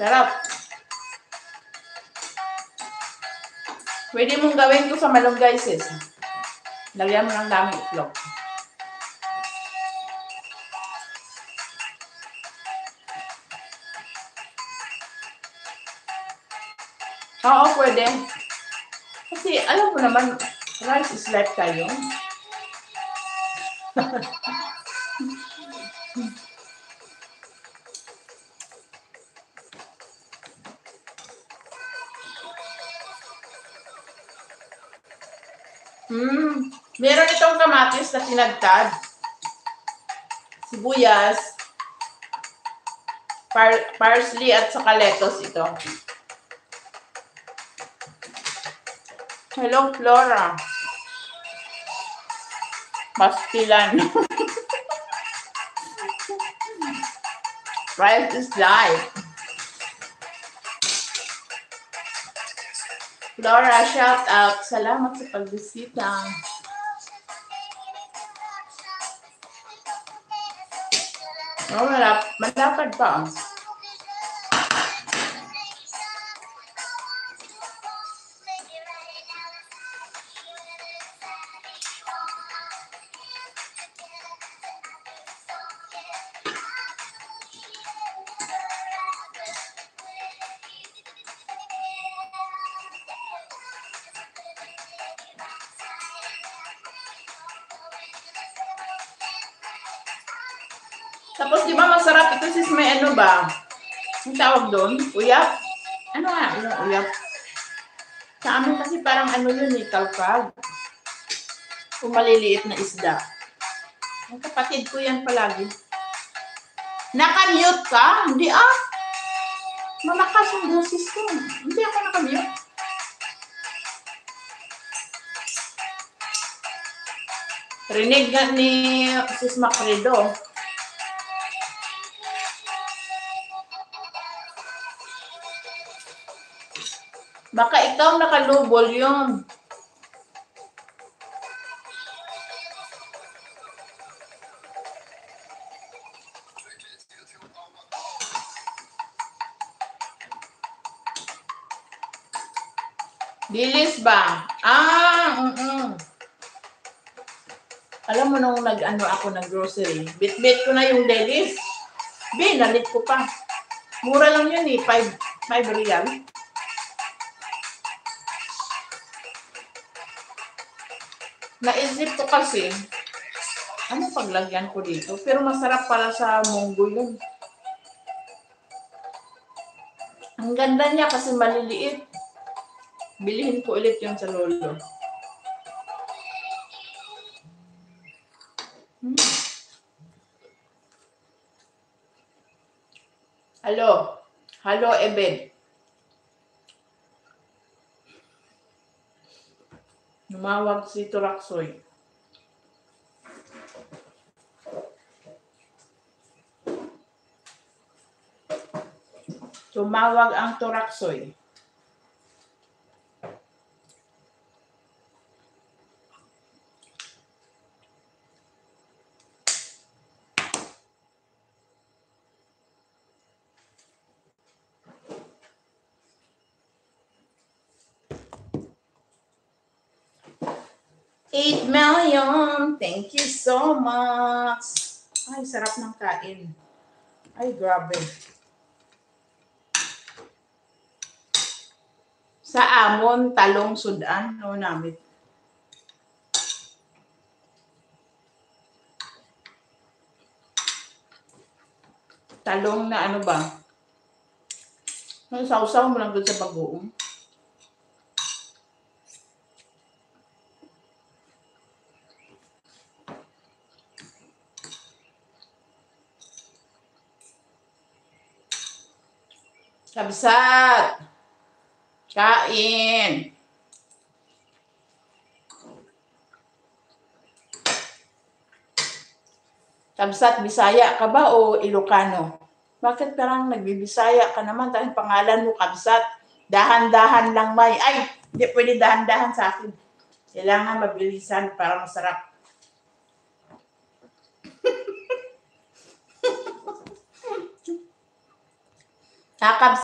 Sarap. Pwede mong gawin ko sa malunggay, sis. Lagyan mo ng daming itlog. Oo, pwede. Kasi alam mo naman, rice is life tayo. Meron itong kamatis na tinagtad. Sibuyas. Parsley at saka lettuce ito. Hello, Flora. Pastilan. Rice is life. Flora, shout out. Salamat sa pagbisita. Oh, malapad pa. Tapos, di ba masarap ito sis, may ano ba? Ang tawag doon? Uyap? Ano nga? Yung uyap? Sa amin kasi parang ano yun eh, kalkag. Kung maliliit na isda. Ang kapatid ko yan palagi. Naka-mute ka? Hindi ah. Malakas ang boses ko. Hindi ako naka-mute. Rinig nga ni sis Macredo. Baka ikaw nakalubol yun. Dilis ba? Alam mo nung nag-ano ako ng grocery, bit-bit ko na yung dilis. Binalit ko pa. Mura lang yun eh, 5 real. Naisip ko kasi, ano paglagyan ko dito? Pero masarap pala sa munggo yun. Ang ganda niya kasi maliliit. Bilihin ko ulit yung sa lolo. Hello. Hello, Ebed. Numawag si Turaksoy. Tumawag ang Turaksoy. $8 million. Thank you so much. Ay, sarap ng kain. Ay, grabe. Sa amon, talong sudan. No, namin. Talong na ano ba? Sausaw mo lang doon sa bagoong. Kabsat! Kain! Kabsat, Bisaya ka ba o Ilocano? Bakit parang nagbibisaya ka naman? Tayong pangalan mo, Kabsat. Dahan-dahan lang may. Ay, hindi pwede dahan-dahan sa akin. Kailangan mabilisan para masarap. Kakabsat.